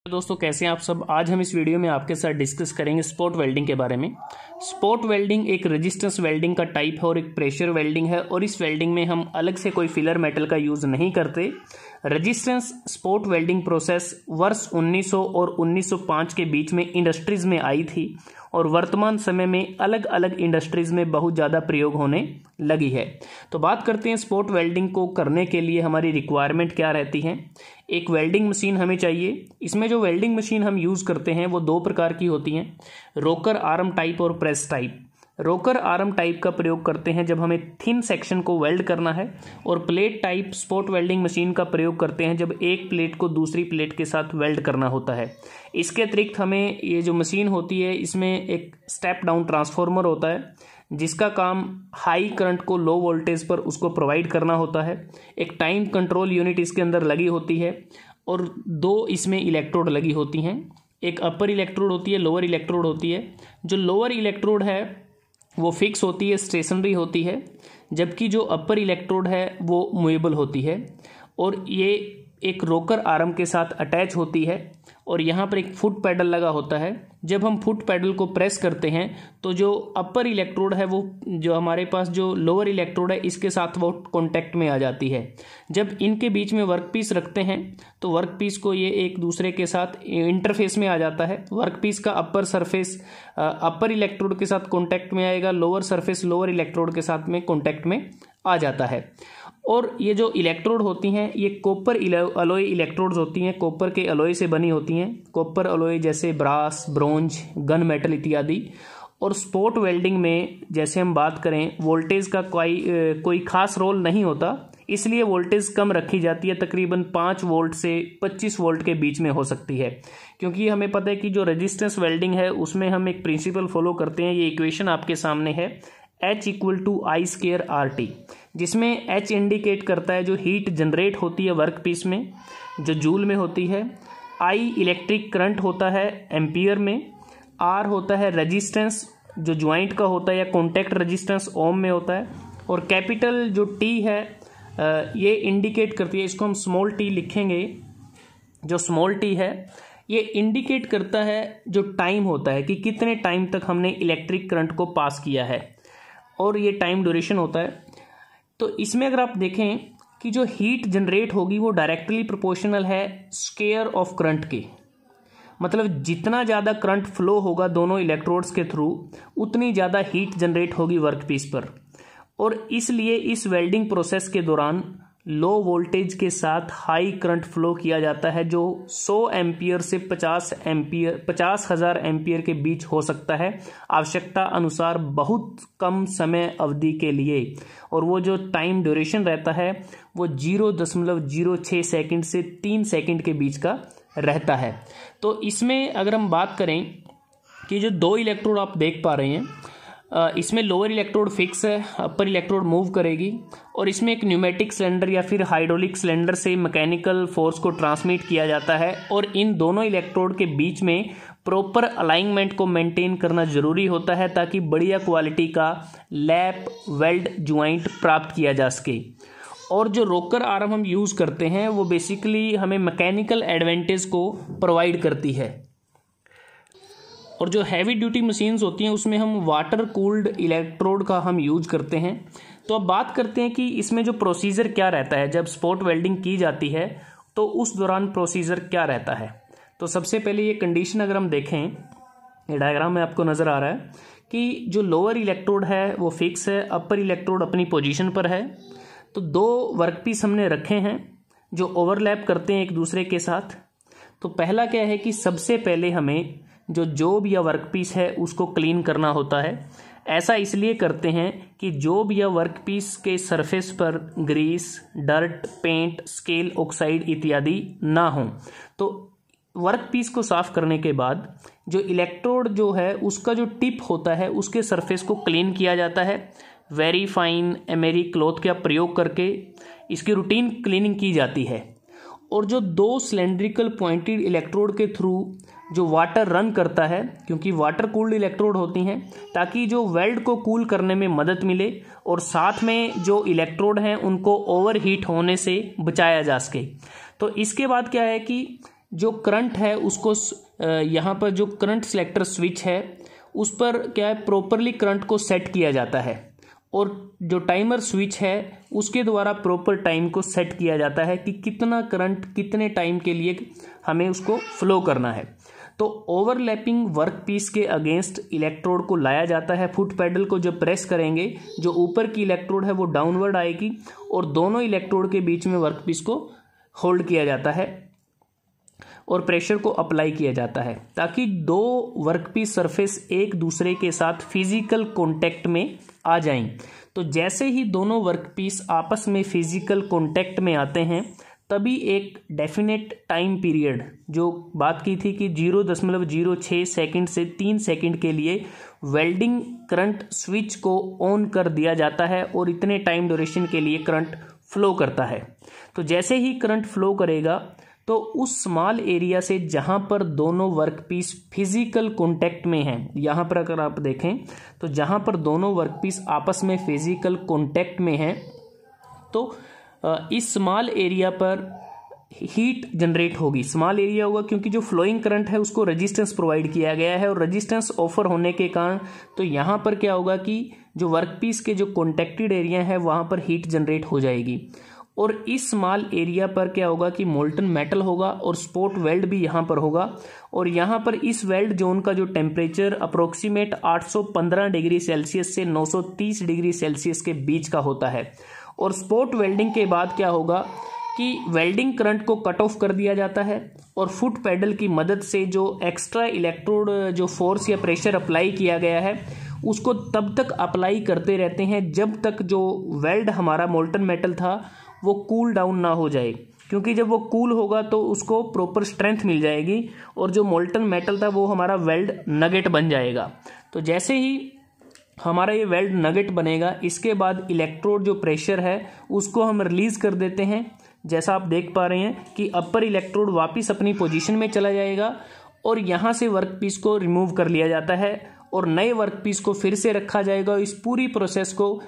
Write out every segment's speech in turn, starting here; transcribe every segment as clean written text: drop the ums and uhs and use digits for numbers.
दोस्तों कैसे हैं आप सब। आज हम इस वीडियो में आपके साथ डिस्कस करेंगे स्पॉट वेल्डिंग के बारे में। स्पॉट वेल्डिंग एक रेजिस्टेंस वेल्डिंग का टाइप है और एक प्रेशर वेल्डिंग है, और इस वेल्डिंग में हम अलग से कोई फिलर मेटल का यूज़ नहीं करते। रेजिस्टेंस स्पॉट वेल्डिंग प्रोसेस वर्ष 1900 और 1905 के बीच में इंडस्ट्रीज में आई थी और वर्तमान समय में अलग अलग इंडस्ट्रीज में बहुत ज़्यादा प्रयोग होने लगी है। तो बात करते हैं स्पॉट वेल्डिंग को करने के लिए हमारी रिक्वायरमेंट क्या रहती है। एक वेल्डिंग मशीन हमें चाहिए। इसमें जो वेल्डिंग मशीन हम यूज़ करते हैं वो दो प्रकार की होती हैं, रोकर आर्म टाइप और प्रेस टाइप। रोकर आर्म टाइप का प्रयोग करते हैं जब हमें थिन सेक्शन को वेल्ड करना है, और plate type spot welding machine का प्रयोग करते हैं जब एक प्लेट को दूसरी प्लेट के साथ वेल्ड करना होता है। इसके अतिरिक्त हमें ये जो मशीन होती है इसमें एक स्टेप डाउन ट्रांसफार्मर होता है जिसका काम हाई करंट को लो वोल्टेज पर उसको प्रोवाइड करना होता है। एक टाइम कंट्रोल यूनिट इसके अंदर लगी होती है और दो इसमें इलेक्ट्रोड लगी होती हैं। एक अपर इलेक्ट्रोड होती है, लोअर इलेक्ट्रोड होती है। जो लोअर इलेक्ट्रोड है वो फिक्स होती है, स्टेशनरी होती है, जबकि जो अपर इलेक्ट्रोड है वो मूवेबल होती है, और ये एक रोकर आर्म के साथ अटैच होती है। और यहाँ पर एक फुट पैडल लगा होता है। जब हम फुट पैडल को प्रेस करते हैं तो जो अपर इलेक्ट्रोड है वो जो हमारे पास जो लोअर इलेक्ट्रोड है इसके साथ वो कॉन्टैक्ट में आ जाती है। जब इनके बीच में वर्कपीस रखते हैं तो वर्कपीस को ये एक दूसरे के साथ इंटरफेस में आ जाता है। वर्कपीस का अपर सरफेस अपर इलेक्ट्रोड के साथ कॉन्टैक्ट में आएगा, लोअर सरफेस लोअर इलेक्ट्रोड के साथ में कॉन्टैक्ट में आ जाता है। और ये जो इलेक्ट्रोड होती हैं ये कॉपर अलॉय इलेक्ट्रोड्स होती हैं, कॉपर के अलॉय से बनी होती हैं। कॉपर अलॉय जैसे ब्रास, ब्रोंज, गन मेटल इत्यादि। और स्पॉट वेल्डिंग में जैसे हम बात करें वोल्टेज का कोई खास रोल नहीं होता, इसलिए वोल्टेज कम रखी जाती है। तकरीबन 5 वोल्ट से 25 वोल्ट के बीच में हो सकती है, क्योंकि हमें पता है कि जो रेजिस्टेंस वेल्डिंग है उसमें हम एक प्रिंसिपल फॉलो करते हैं। ये इक्वेशन आपके सामने है, H = I² RT, जिसमें H इंडिकेट करता है जो हीट जनरेट होती है वर्क पीस में, जो जूल में होती है। I इलेक्ट्रिक करंट होता है एम्पियर में। R होता है रेजिस्टेंस जो ज्वाइंट का होता है या कॉन्टैक्ट रेजिस्टेंस ओम में होता है। और कैपिटल जो T है ये इंडिकेट करती है, इसको हम स्मॉल t लिखेंगे। जो स्मॉल t है ये इंडिकेट करता है जो टाइम होता है कि कितने टाइम तक हमने इलेक्ट्रिक करंट को पास किया है, और ये टाइम ड्यूरेशन होता है। तो इसमें अगर आप देखें कि जो हीट जनरेट होगी वो डायरेक्टली प्रोपोर्शनल है स्क्वायर ऑफ करंट के। मतलब जितना ज़्यादा करंट फ्लो होगा दोनों इलेक्ट्रोड्स के थ्रू उतनी ज़्यादा हीट जनरेट होगी वर्कपीस पर। और इसलिए इस वेल्डिंग प्रोसेस के दौरान लो वोल्टेज के साथ हाई करंट फ्लो किया जाता है, जो 100 एम्पियर से 50,000 एम्पियर के बीच हो सकता है आवश्यकता अनुसार बहुत कम समय अवधि के लिए। और वो जो टाइम ड्यूरेशन रहता है वो 0.06 सेकंड से 3 सेकंड के बीच का रहता है। तो इसमें अगर हम बात करें कि जो दो इलेक्ट्रोड आप देख पा रहे हैं, इसमें लोअर इलेक्ट्रोड फिक्स है, अपर इलेक्ट्रोड मूव करेगी, और इसमें एक न्यूमेटिक सिलेंडर या फिर हाइड्रोलिक सिलेंडर से मैकेनिकल फोर्स को ट्रांसमिट किया जाता है। और इन दोनों इलेक्ट्रोड के बीच में प्रॉपर अलाइनमेंट को मेंटेन करना जरूरी होता है ताकि बढ़िया क्वालिटी का लैप वेल्ड ज्वाइंट प्राप्त किया जा सके। और जो रोकर आर्म हम यूज़ करते हैं वो बेसिकली हमें मैकेनिकल एडवांटेज को प्रोवाइड करती है। और जो हैवी ड्यूटी मशीन्स होती हैं उसमें हम वाटर कूल्ड इलेक्ट्रोड का हम यूज करते हैं। तो अब बात करते हैं कि इसमें जो प्रोसीजर क्या रहता है जब स्पॉट वेल्डिंग की जाती है, तो उस दौरान प्रोसीजर क्या रहता है। तो सबसे पहले ये कंडीशन अगर हम देखें, ये डायग्राम में आपको नज़र आ रहा है कि जो लोअर इलेक्ट्रोड है वो फिक्स है, अपर इलेक्ट्रोड अपनी पोजीशन पर है। तो दो वर्कपीस हमने रखे हैं जो ओवरलैप करते हैं एक दूसरे के साथ। तो पहला क्या है कि सबसे पहले हमें जो जॉब या वर्कपीस है उसको क्लीन करना होता है। ऐसा इसलिए करते हैं कि जॉब या वर्कपीस के सरफेस पर grease, dirt, paint, scale, oxide इत्यादि ना हो। तो वर्कपीस को साफ करने के बाद जो इलेक्ट्रोड जो है उसका जो टिप होता है उसके सरफेस को क्लीन किया जाता है। वेरी फाइन एमेरी क्लॉथ का प्रयोग करके इसकी रूटीन क्लीनिंग की जाती है। और जो दो सिलेंड्रिकल पॉइंटेड इलेक्ट्रोड के थ्रू जो वाटर रन करता है, क्योंकि वाटर कूल्ड इलेक्ट्रोड होती हैं, ताकि जो वेल्ड को कूल करने में मदद मिले और साथ में जो इलेक्ट्रोड हैं उनको ओवर हीट होने से बचाया जा सके। तो इसके बाद क्या है कि जो करंट है उसको यहाँ पर जो करंट सिलेक्टर स्विच है उस पर क्या है, प्रॉपरली करंट को सेट किया जाता है, और जो टाइमर स्विच है उसके द्वारा प्रॉपर टाइम को सेट किया जाता है कि कितना करंट कितने टाइम के लिए हमें उसको फ्लो करना है। तो ओवरलैपिंग वर्क पीस के अगेंस्ट इलेक्ट्रोड को लाया जाता है। फुट पैडल को जब प्रेस करेंगे, जो ऊपर की इलेक्ट्रोड है वो डाउनवर्ड आएगी और दोनों इलेक्ट्रोड के बीच में वर्क पीस को होल्ड किया जाता है और प्रेशर को अप्लाई किया जाता है, ताकि दो वर्कपीस सरफेस एक दूसरे के साथ फिजिकल कांटेक्ट में आ जाएं। तो जैसे ही दोनों वर्कपीस आपस में फिजिकल कांटेक्ट में आते हैं, तभी एक डेफिनेट टाइम पीरियड, जो बात की थी कि 0.06 सेकंड से 3 सेकंड के लिए वेल्डिंग करंट स्विच को ऑन कर दिया जाता है और इतने टाइम ड्यूरेशन के लिए करंट फ्लो करता है। तो जैसे ही करंट फ्लो करेगा तो उस स्मॉल एरिया से जहां पर दोनों वर्कपीस फिजिकल कांटेक्ट में हैं, यहां पर अगर आप देखें तो जहां पर दोनों वर्कपीस आपस में फिजिकल कांटेक्ट में हैं, तो इस स्मॉल एरिया पर हीट जनरेट होगी। स्मॉल एरिया होगा क्योंकि जो फ्लोइंग करंट है उसको रेजिस्टेंस प्रोवाइड किया गया है, और रेजिस्टेंस ऑफर होने के कारण तो यहाँ पर क्या होगा कि जो वर्कपीस के जो कॉन्टेक्टेड एरिया है वहाँ पर हीट जनरेट हो जाएगी। और इस स्मॉल एरिया पर क्या होगा कि मोल्टन मेटल होगा और स्पॉट वेल्ड भी यहाँ पर होगा, और यहाँ पर इस वेल्ड जोन का जो टेम्परेचर अप्रोक्सीमेट 815 डिग्री सेल्सियस से 930 डिग्री सेल्सियस के बीच का होता है। और स्पॉट वेल्डिंग के बाद क्या होगा कि वेल्डिंग करंट को कट ऑफ कर दिया जाता है, और फुट पैडल की मदद से जो एक्स्ट्रा इलेक्ट्रोड जो फोर्स या प्रेशर अप्लाई किया गया है उसको तब तक अप्लाई करते रहते हैं जब तक जो वेल्ड हमारा मोल्टन मेटल था वो कूल डाउन ना हो जाए, क्योंकि जब वो कूल होगा तो उसको प्रॉपर स्ट्रेंथ मिल जाएगी और जो मोल्टन मेटल था वो हमारा वेल्ड नगेट बन जाएगा। तो जैसे ही हमारा ये वेल्ड नगेट बनेगा, इसके बाद इलेक्ट्रोड जो प्रेशर है उसको हम रिलीज कर देते हैं। जैसा आप देख पा रहे हैं कि अपर इलेक्ट्रोड वापस अपनी पोजीशन में चला जाएगा और यहाँ से वर्कपीस को रिमूव कर लिया जाता है और नए वर्कपीस को फिर से रखा जाएगा। इस पूरी प्रोसेस को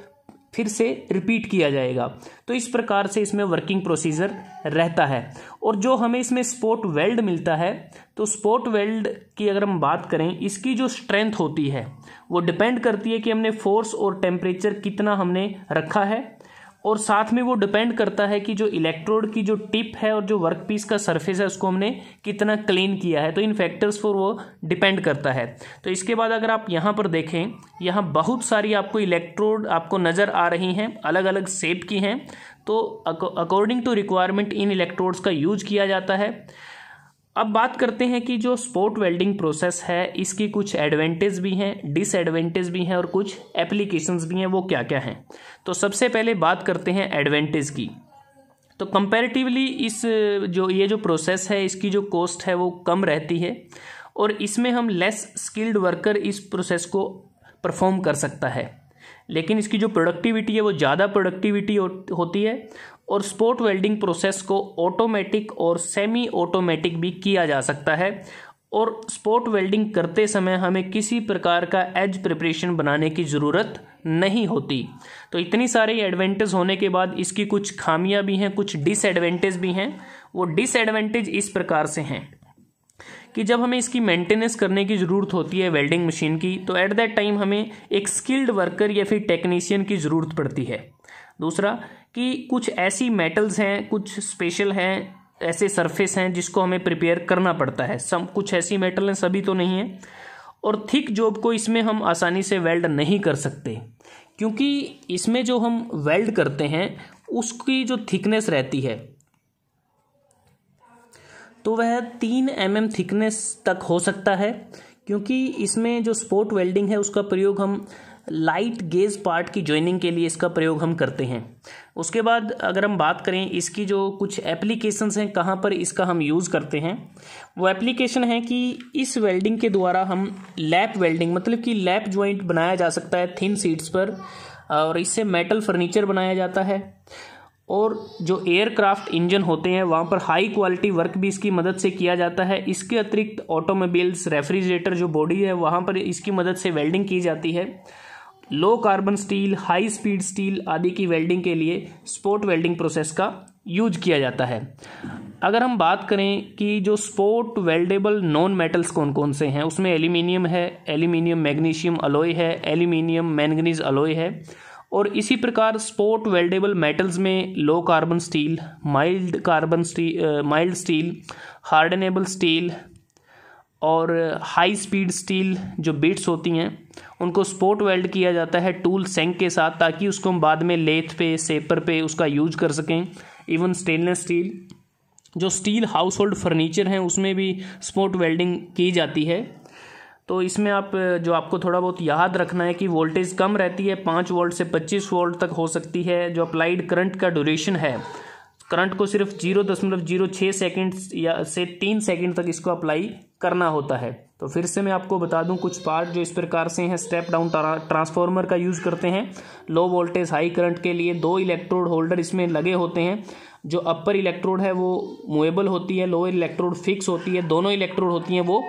फिर से रिपीट किया जाएगा। तो इस प्रकार से इसमें वर्किंग प्रोसीजर रहता है। और जो हमें इसमें स्पॉट वेल्ड मिलता है, तो स्पॉट वेल्ड की अगर हम बात करें, इसकी जो स्ट्रेंथ होती है वो डिपेंड करती है कि हमने फोर्स और टेम्परेचर कितना हमने रखा है, और साथ में वो डिपेंड करता है कि जो इलेक्ट्रोड की जो टिप है और जो वर्कपीस का सरफेस है उसको हमने कितना क्लीन किया है। तो इन फैक्टर्स पर वो डिपेंड करता है। तो इसके बाद अगर आप यहाँ पर देखें, यहाँ बहुत सारी आपको इलेक्ट्रोड आपको नज़र आ रही हैं, अलग अलग शेप की हैं। तो अकॉर्डिंग टू रिक्वायरमेंट इन इलेक्ट्रोड्स का यूज किया जाता है। अब बात करते हैं कि जो स्पॉट वेल्डिंग प्रोसेस है इसकी कुछ एडवांटेज भी हैं, डिसएडवांटेज भी हैं और कुछ एप्लीकेशंस भी हैं। वो क्या क्या हैं? तो सबसे पहले बात करते हैं एडवांटेज की। तो कंपैरेटिवली इस ये जो प्रोसेस है इसकी जो कॉस्ट है वो कम रहती है, और इसमें हम लेस स्किल्ड वर्कर इस प्रोसेस को परफॉर्म कर सकता है, लेकिन इसकी जो प्रोडक्टिविटी है वो ज़्यादा प्रोडक्टिविटी होती है। और स्पॉट वेल्डिंग प्रोसेस को ऑटोमेटिक और सेमी ऑटोमेटिक भी किया जा सकता है, और स्पॉट वेल्डिंग करते समय हमें किसी प्रकार का एज प्रिपरेशन बनाने की ज़रूरत नहीं होती। तो इतनी सारी एडवांटेज होने के बाद इसकी कुछ खामियां भी हैं, कुछ डिसएडवांटेज भी हैं। वो डिसएडवांटेज इस प्रकार से हैं कि जब हमें इसकी मेंटेनेंस करने की ज़रूरत होती है वेल्डिंग मशीन की, तो एट दैट टाइम हमें एक स्किल्ड वर्कर या फिर टेक्नीशियन की ज़रूरत पड़ती है। दूसरा कि कुछ ऐसी मेटल्स हैं, कुछ स्पेशल हैं, ऐसे सरफेस हैं जिसको हमें प्रिपेयर करना पड़ता है। कुछ ऐसी मेटल हैं, सभी तो नहीं है। और थिक जॉब को इसमें हम आसानी से वेल्ड नहीं कर सकते, क्योंकि इसमें जो हम वेल्ड करते हैं उसकी जो थिकनेस रहती है तो वह 3 mm थिकनेस तक हो सकता है, क्योंकि इसमें जो स्पॉट वेल्डिंग है उसका प्रयोग हम लाइट गेज पार्ट की जॉइनिंग के लिए इसका प्रयोग हम करते हैं। उसके बाद अगर हम बात करें इसकी जो कुछ एप्लीकेशंस हैं, कहाँ पर इसका हम यूज़ करते हैं, वो एप्लीकेशन है कि इस वेल्डिंग के द्वारा हम लैप वेल्डिंग, मतलब कि लैप जॉइंट बनाया जा सकता है थिन शीट्स पर, और इससे मेटल फर्नीचर बनाया जाता है। और जो एयरक्राफ्ट इंजन होते हैं वहाँ पर हाई क्वालिटी वर्क भी इसकी मदद से किया जाता है। इसके अतिरिक्त ऑटोमोबाइल्स, रेफ्रिजरेटर जो बॉडी है वहाँ पर इसकी मदद से वेल्डिंग की जाती है। लो carbon steel, high speed steel आदि की वेल्डिंग के लिए स्पॉट वेल्डिंग प्रोसेस का यूज किया जाता है। अगर हम बात करें कि जो स्पोर्ट वेल्डेबल नॉन मेटल्स कौन कौन से हैं, उसमें एल्यूमिनियम है, एल्यूमिनियम मैग्नीशियम अलॉय है, एल्यूमिनियम मैंगनीज अलॉय है। और इसी प्रकार स्पोर्ट वेल्डेबल मेटल्स में low carbon steel, mild steel, hardenable steel और हाई स्पीड स्टील जो बिट्स होती हैं उनको स्पोर्ट वेल्ड किया जाता है टूल सेंक के साथ, ताकि उसको हम बाद में लेथ पे, सेपर पे उसका यूज कर सकें। इवन स्टेनलेस स्टील, जो स्टील हाउस होल्ड फर्नीचर हैं उसमें भी स्पोर्ट वेल्डिंग की जाती है। तो इसमें जो आपको थोड़ा बहुत याद रखना है कि वोल्टेज कम रहती है, 5 वोल्ट से 25 वोल्ट तक हो सकती है। जो अप्लाइड करंट का ड्यूरेशन है, करंट को सिर्फ 0.06 सेकेंड या से 3 सेकेंड तक इसको अप्लाई करना होता है। तो फिर से मैं आपको बता दूं कुछ पार्ट जो इस प्रकार से हैं। स्टेप डाउन ट्रांसफार्मर का यूज़ करते हैं लो वोल्टेज हाई करंट के लिए। 2 इलेक्ट्रोड होल्डर इसमें लगे होते हैं। जो अपर इलेक्ट्रोड है वो मूवेबल होती है, लोअर इलेक्ट्रोड फिक्स होती है। दोनों इलेक्ट्रोड होती हैं वो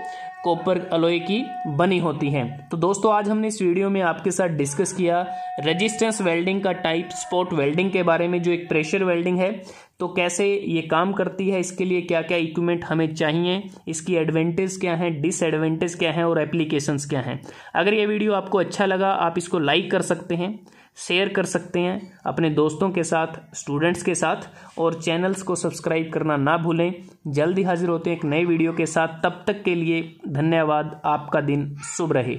कॉपर अलॉय की बनी होती हैं। तो दोस्तों आज हमने इस वीडियो में आपके साथ डिस्कस किया रेजिस्टेंस वेल्डिंग का टाइप, स्पॉट वेल्डिंग के बारे में, जो एक प्रेशर वेल्डिंग है, तो कैसे ये काम करती है, इसके लिए क्या क्या इक्विपमेंट हमें चाहिए, इसकी एडवांटेज क्या है, डिसएडवांटेज क्या है और एप्लीकेशंस क्या हैं। अगर ये वीडियो आपको अच्छा लगा आप इसको लाइक कर सकते हैं, शेयर कर सकते हैं अपने दोस्तों के साथ, स्टूडेंट्स के साथ, और चैनल्स को सब्सक्राइब करना ना भूलें। जल्दी हाजिर होते हैं एक नए वीडियो के साथ। तब तक के लिए धन्यवाद। आपका दिन शुभ रहे।